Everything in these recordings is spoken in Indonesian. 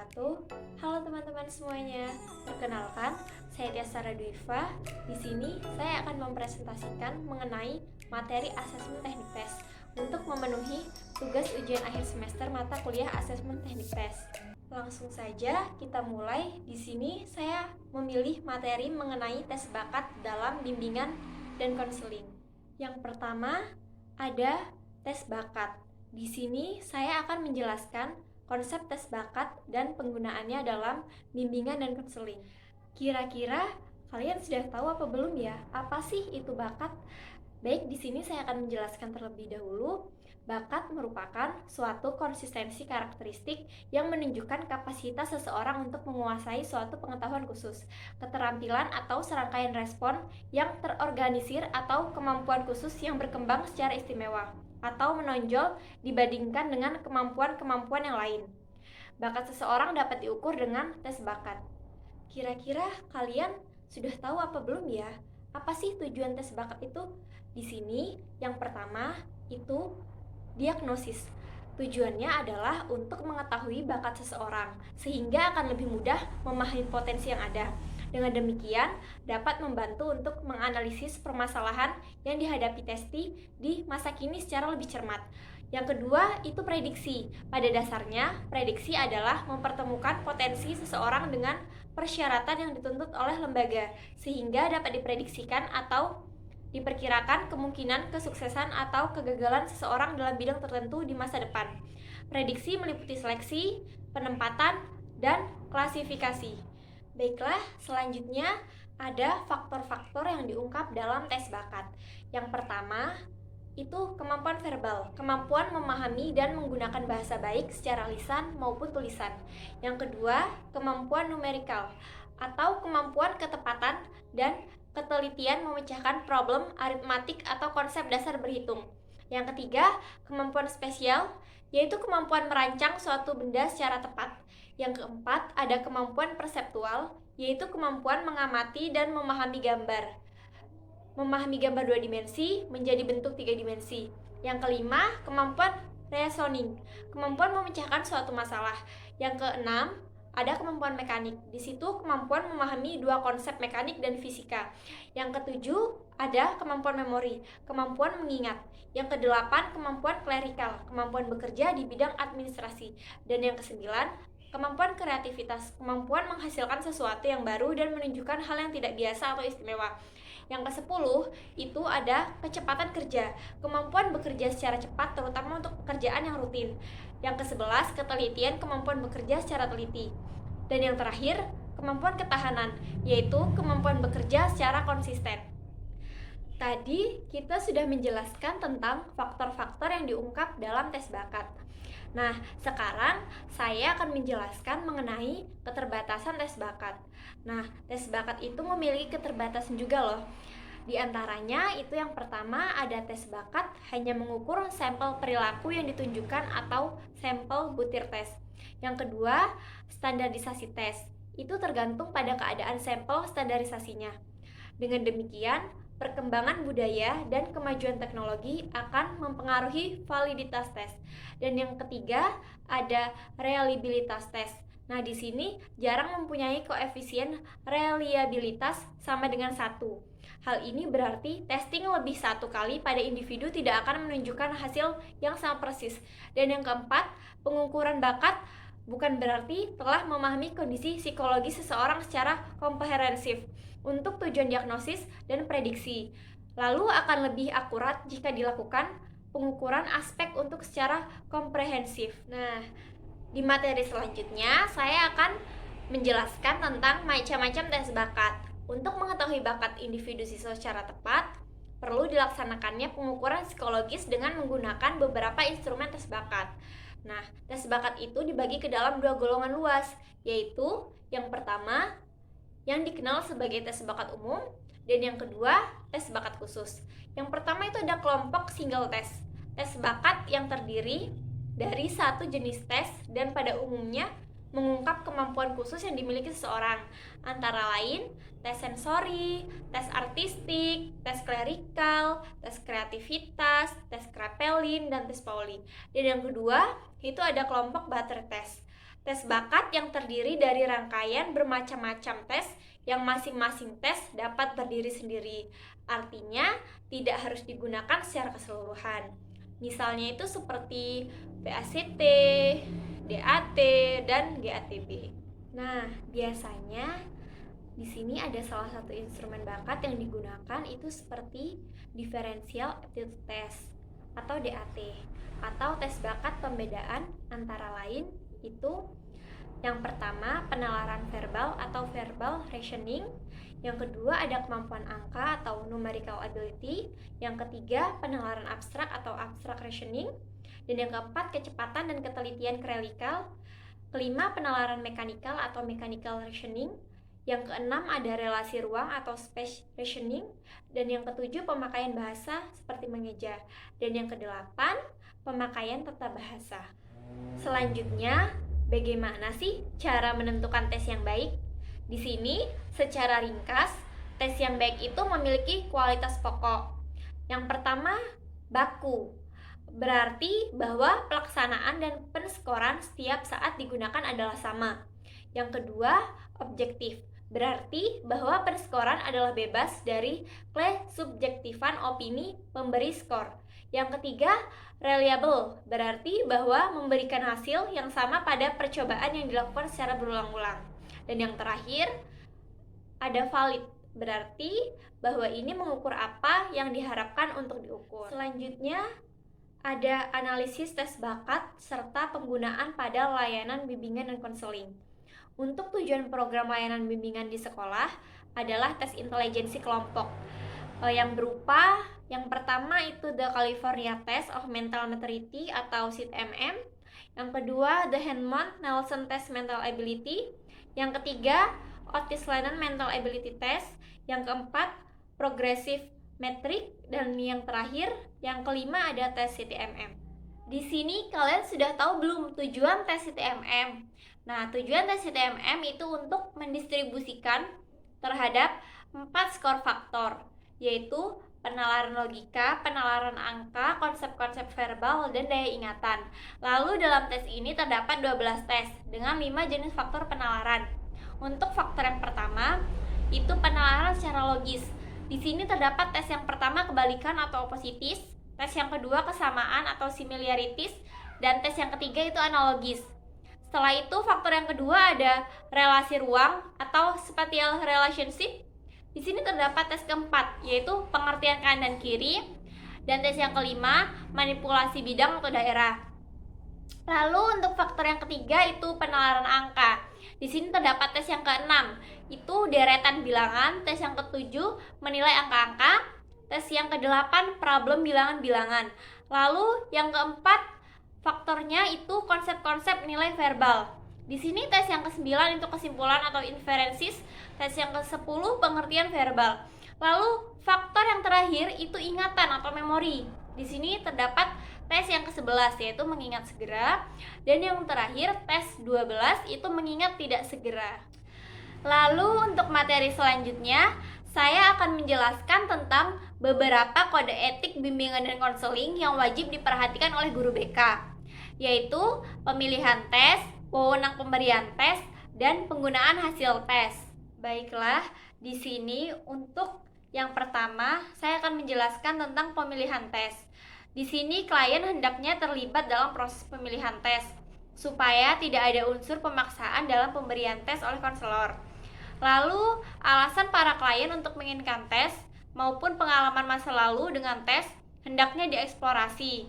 wabarakatuh. Halo teman-teman semuanya. Perkenalkan, saya Tiasa Dwifa. Di sini saya akan mempresentasikan mengenai materi asesmen teknik tes untuk memenuhi tugas ujian akhir semester mata kuliah asesmen teknik tes. Langsung saja kita mulai. Di sini saya memilih materi mengenai tes bakat dalam bimbingan dan konseling. Yang pertama ada tes bakat. Di sini saya akan menjelaskan konsep tes bakat dan penggunaannya dalam bimbingan dan konseling. Kira-kira kalian sudah tahu apa belum ya? Apa sih itu bakat? Baik, di sini saya akan menjelaskan terlebih dahulu. Bakat merupakan suatu konsistensi karakteristik yang menunjukkan kapasitas seseorang untuk menguasai suatu pengetahuan khusus, keterampilan atau serangkaian respon yang terorganisir atau kemampuan khusus yang berkembang secara istimewa atau menonjol dibandingkan dengan kemampuan-kemampuan yang lain. Bakat seseorang dapat diukur dengan tes bakat. Kira-kira kalian sudah tahu apa belum ya? Apa sih tujuan tes bakat itu? Di sini yang pertama itu diagnosis. Tujuannya adalah untuk mengetahui bakat seseorang, sehingga akan lebih mudah memahami potensi yang ada. Dengan demikian, dapat membantu untuk menganalisis permasalahan yang dihadapi testi di masa kini secara lebih cermat. Yang kedua, itu prediksi. Pada dasarnya, prediksi adalah mempertemukan potensi seseorang dengan persyaratan yang dituntut oleh lembaga, sehingga dapat diprediksikan atau diperkirakan kemungkinan kesuksesan atau kegagalan seseorang dalam bidang tertentu di masa depan. Prediksi meliputi seleksi, penempatan, dan klasifikasi. Baiklah, selanjutnya ada faktor-faktor yang diungkap dalam tes bakat. Yang pertama, itu kemampuan verbal, kemampuan memahami dan menggunakan bahasa baik secara lisan maupun tulisan. Yang kedua, kemampuan numerikal atau kemampuan ketepatan dan ketelitian memecahkan problem aritmatik atau konsep dasar berhitung. Yang ketiga, kemampuan spesial, yaitu kemampuan merancang suatu benda secara tepat. Yang keempat, ada kemampuan perseptual, yaitu kemampuan mengamati dan memahami gambar. Memahami gambar 2 dimensi menjadi bentuk 3 dimensi. Yang kelima, kemampuan reasoning, kemampuan memecahkan suatu masalah. Yang keenam, ada kemampuan mekanik. Di situ kemampuan memahami dua konsep mekanik dan fisika. Yang ketujuh, ada kemampuan memori, kemampuan mengingat. Yang kedelapan, kemampuan klerikal, kemampuan bekerja di bidang administrasi. Dan yang kesembilan, kemampuan kreativitas, kemampuan menghasilkan sesuatu yang baru dan menunjukkan hal yang tidak biasa atau istimewa. Yang ke-10 itu ada kecepatan kerja, kemampuan bekerja secara cepat terutama untuk pekerjaan yang rutin. Yang ke-11 ketelitian, kemampuan bekerja secara teliti. Dan yang terakhir, kemampuan ketahanan, yaitu kemampuan bekerja secara konsisten. Tadi kita sudah menjelaskan tentang faktor-faktor yang diungkap dalam tes bakat. Nah, sekarang saya akan menjelaskan mengenai keterbatasan tes bakat. Nah, tes bakat itu memiliki keterbatasan juga loh. Di antaranya itu yang pertama ada tes bakat hanya mengukur sampel perilaku yang ditunjukkan atau sampel butir tes. Yang kedua, standarisasi tes. Itu tergantung pada keadaan sampel standarisasinya. Dengan demikian, perkembangan budaya dan kemajuan teknologi akan mempengaruhi validitas tes. Dan yang ketiga, ada reliabilitas tes. Nah, di sini jarang mempunyai koefisien reliabilitas sama dengan 1. Hal ini berarti testing lebih 1 kali pada individu tidak akan menunjukkan hasil yang sama persis. Dan yang keempat, pengukuran bakat bukan berarti telah memahami kondisi psikologi seseorang secara komprehensif untuk tujuan diagnosis dan prediksi. Lalu akan lebih akurat jika dilakukan pengukuran aspek untuk secara komprehensif. Nah, di materi selanjutnya saya akan menjelaskan tentang macam-macam tes bakat. Untuk mengetahui bakat individu siswa secara tepat, perlu dilaksanakannya pengukuran psikologis dengan menggunakan beberapa instrumen tes bakat. Nah, tes bakat itu dibagi ke dalam 2 golongan luas, yaitu yang pertama yang dikenal sebagai tes bakat umum dan yang kedua tes bakat khusus. Yang pertama itu ada kelompok single test. Tes bakat yang terdiri dari satu jenis tes dan pada umumnya mengungkap kemampuan khusus yang dimiliki seseorang, antara lain tes sensori, tes artistik, tes klerikal, tes kreativitas, tes Kraepelin, dan tes Pauli. Dan yang kedua, itu ada kelompok Butler test. Tes bakat yang terdiri dari rangkaian bermacam-macam tes yang masing-masing tes dapat berdiri sendiri. Artinya, tidak harus digunakan secara keseluruhan. Misalnya itu seperti PACT, DAT, dan GATB. Nah, biasanya di sini ada salah satu instrumen bakat yang digunakan itu seperti Differential Aptitude Test atau DAT, atau tes bakat pembedaan antara lain itu yang pertama penalaran verbal atau verbal rationing, yang kedua ada kemampuan angka atau numerical ability, yang ketiga penalaran abstrak atau abstract rationing, dan yang keempat kecepatan dan ketelitian klerekal, kelima penalaran mekanikal atau mechanical rationing, yang keenam ada relasi ruang atau space rationing, dan yang ketujuh pemakaian bahasa seperti mengeja, dan yang kedelapan pemakaian tata bahasa. Selanjutnya, bagaimana sih cara menentukan tes yang baik? Di sini, secara ringkas, tes yang baik itu memiliki kualitas pokok. Yang pertama, baku. Berarti bahwa pelaksanaan dan penskoran setiap saat digunakan adalah sama. Yang kedua, objektif. Berarti bahwa penskoran adalah bebas dari kesubjektifan opini pemberi skor. Yang ketiga, reliable, berarti bahwa memberikan hasil yang sama pada percobaan yang dilakukan secara berulang-ulang. Dan yang terakhir, ada valid, berarti bahwa ini mengukur apa yang diharapkan untuk diukur. Selanjutnya, ada analisis tes bakat serta penggunaan pada layanan bimbingan dan konseling. Untuk tujuan program layanan bimbingan di sekolah adalah tes intelijensi kelompok yang berupa yang pertama itu The California Test of Mental Maturity atau SIT-MM, yang kedua The Handmont-Nelson Test Mental Ability, yang ketiga Otis Lennon Mental Ability Test, yang keempat Progressive Metric, dan yang terakhir yang kelima ada tes CTMM. Di sini kalian sudah tahu belum tujuan tes CTMM? Nah, tujuan tes CTMM itu untuk mendistribusikan terhadap 4 skor faktor, yaitu penalaran logika, penalaran angka, konsep-konsep verbal, dan daya ingatan. Lalu dalam tes ini terdapat 12 tes dengan 5 jenis faktor penalaran. Untuk faktor yang pertama, itu penalaran secara logis. Di sini terdapat tes yang pertama kebalikan atau opositis, tes yang kedua kesamaan atau similarities, dan tes yang ketiga itu analogis. Setelah itu faktor yang kedua ada relasi ruang atau spatial relationship. Di sini terdapat tes keempat, yaitu pengertian kanan dan kiri, dan tes yang kelima manipulasi bidang atau daerah. Lalu untuk faktor yang ketiga itu penalaran angka. Di sini terdapat tes yang keenam, itu deretan bilangan, tes yang ketujuh menilai angka-angka, tes yang kedelapan problem bilangan-bilangan. Lalu yang keempat faktornya itu konsep-konsep nilai verbal. Di sini tes yang ke-9 itu kesimpulan atau inferensis, tes yang ke-10 pengertian verbal. Lalu faktor yang terakhir itu ingatan atau memori. Di sini terdapat tes yang ke-11 yaitu mengingat segera, dan yang terakhir tes 12 itu mengingat tidak segera. Lalu untuk materi selanjutnya, saya akan menjelaskan tentang beberapa kode etik bimbingan dan konseling yang wajib diperhatikan oleh guru BK, yaitu pemilihan tes, wewenang pemberian tes, dan penggunaan hasil tes. Baiklah, di sini untuk yang pertama saya akan menjelaskan tentang pemilihan tes. Di sini klien hendaknya terlibat dalam proses pemilihan tes supaya tidak ada unsur pemaksaan dalam pemberian tes oleh konselor. Lalu, alasan para klien untuk menginginkan tes maupun pengalaman masa lalu dengan tes hendaknya dieksplorasi.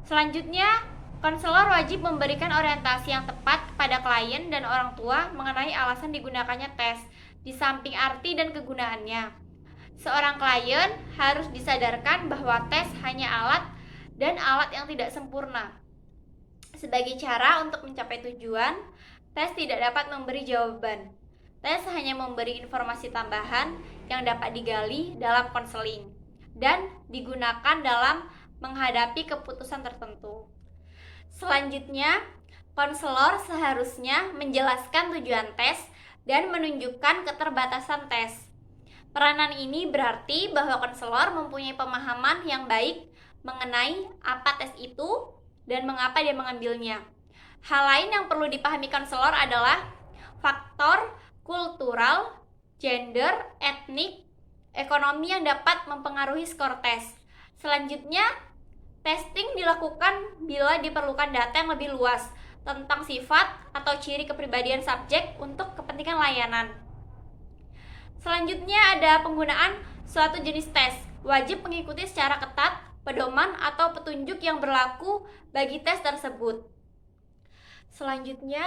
Selanjutnya, konselor wajib memberikan orientasi yang tepat kepada klien dan orang tua mengenai alasan digunakannya tes, di samping arti dan kegunaannya. Seorang klien harus disadarkan bahwa tes hanya alat dan alat yang tidak sempurna. Sebagai cara untuk mencapai tujuan, tes tidak dapat memberi jawaban. Tes hanya memberi informasi tambahan yang dapat digali dalam konseling dan digunakan dalam menghadapi keputusan tertentu. Selanjutnya, konselor seharusnya menjelaskan tujuan tes dan menunjukkan keterbatasan tes. Peranan ini berarti bahwa konselor mempunyai pemahaman yang baik mengenai apa tes itu dan mengapa dia mengambilnya. Hal lain yang perlu dipahami konselor adalah faktor kultural, gender, etnik, ekonomi yang dapat mempengaruhi skor tes. Selanjutnya, testing dilakukan bila diperlukan data yang lebih luas tentang sifat atau ciri kepribadian subjek untuk kepentingan layanan. Selanjutnya ada penggunaan suatu jenis tes. Wajib mengikuti secara ketat pedoman atau petunjuk yang berlaku bagi tes tersebut. Selanjutnya,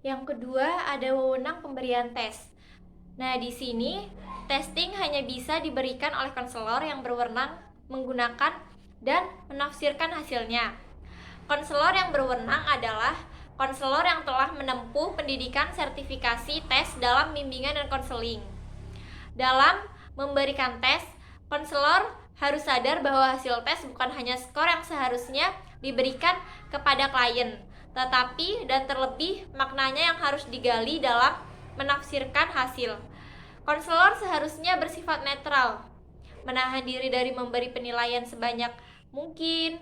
yang kedua ada wewenang pemberian tes. Nah, di sini testing hanya bisa diberikan oleh konselor yang berwenang menggunakan dan menafsirkan hasilnya. Konselor yang berwenang adalah konselor yang telah menempuh pendidikan sertifikasi tes dalam bimbingan dan konseling. Dalam memberikan tes, konselor harus sadar bahwa hasil tes bukan hanya skor yang seharusnya diberikan kepada klien, tetapi dan terlebih maknanya yang harus digali dalam menafsirkan hasil. Konselor seharusnya bersifat netral, menahan diri dari memberi penilaian sebanyak mungkin,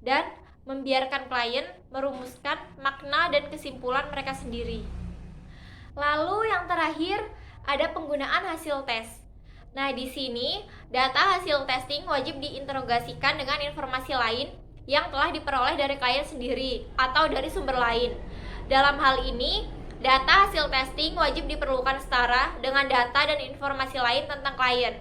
dan membiarkan klien merumuskan makna dan kesimpulan mereka sendiri. Lalu yang terakhir ada penggunaan hasil tes. Nah, di sini data hasil testing wajib diinterogasikan dengan informasi lain yang telah diperoleh dari klien sendiri atau dari sumber lain. Dalam hal ini, data hasil testing wajib diperlukan setara dengan data dan informasi lain tentang klien.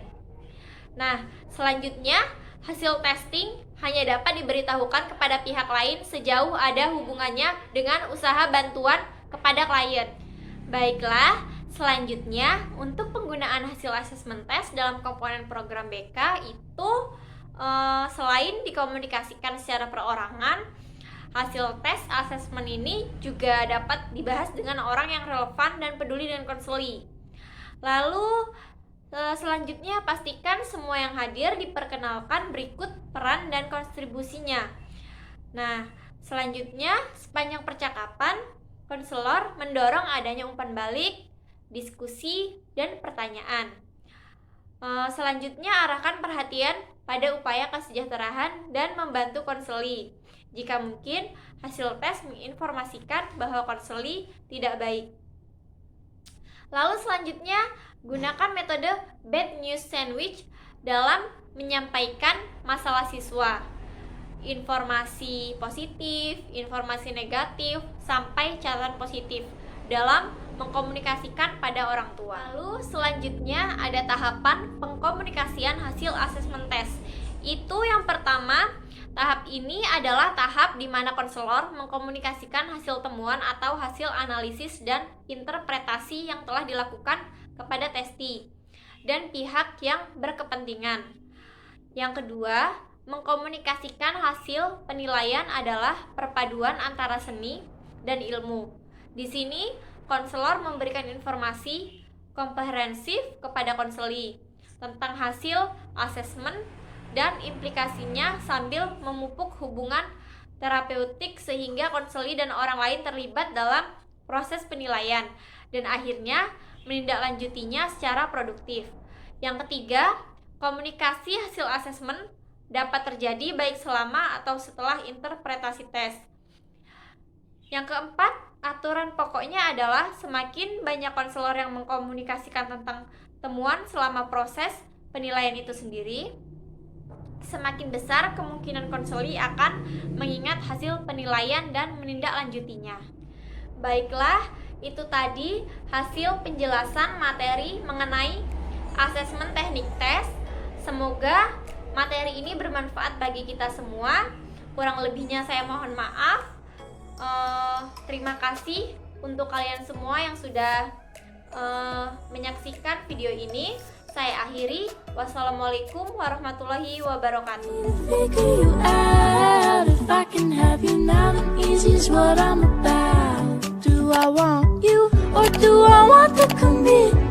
Nah, selanjutnya hasil testing hanya dapat diberitahukan kepada pihak lain sejauh ada hubungannya dengan usaha bantuan kepada klien. Baiklah, selanjutnya untuk penggunaan hasil asesmen tes dalam komponen program BK itu selain dikomunikasikan secara perorangan, hasil tes asesmen ini juga dapat dibahas dengan orang yang relevan dan peduli dengan konseli. Lalu selanjutnya pastikan semua yang hadir diperkenalkan berikut peran dan kontribusinya. Nah, selanjutnya sepanjang percakapan, konselor mendorong adanya umpan balik, diskusi, dan pertanyaan. Selanjutnya arahkan perhatian pada upaya kesejahteraan dan membantu konseli. Jika mungkin, hasil tes menginformasikan bahwa konseli tidak baik. Lalu selanjutnya, gunakan metode bad news sandwich dalam menyampaikan masalah siswa. Informasi positif, informasi negatif, sampai catatan positif dalam mengkomunikasikan pada orang tua. Lalu selanjutnya ada tahapan pengkomunikasian hasil asesmen tes. Itu yang pertama, tahap ini adalah tahap di mana konselor mengkomunikasikan hasil temuan atau hasil analisis dan interpretasi yang telah dilakukan kepada testi dan pihak yang berkepentingan. Yang kedua, mengkomunikasikan hasil penilaian adalah perpaduan antara seni dan ilmu. Di sini, konselor memberikan informasi komprehensif kepada konseli tentang hasil asesmen dan implikasinya sambil memupuk hubungan terapeutik sehingga konseli dan orang lain terlibat dalam proses penilaian dan akhirnya menindaklanjutinya secara produktif. Yang ketiga, komunikasi hasil asesmen dapat terjadi baik selama atau setelah interpretasi tes. Yang keempat, aturan pokoknya adalah semakin banyak konselor yang mengkomunikasikan tentang temuan selama proses penilaian itu sendiri, semakin besar kemungkinan konseli akan mengingat hasil penilaian dan menindaklanjutinya. Baiklah, itu tadi hasil penjelasan materi mengenai asesmen teknik tes. Semoga materi ini bermanfaat bagi kita semua. Kurang lebihnya saya mohon maaf. Terima kasih untuk kalian semua yang sudah menyaksikan video ini. Saya akhiri. Wassalamualaikum warahmatullahi wabarakatuh. Do I want you or do I want the commitment?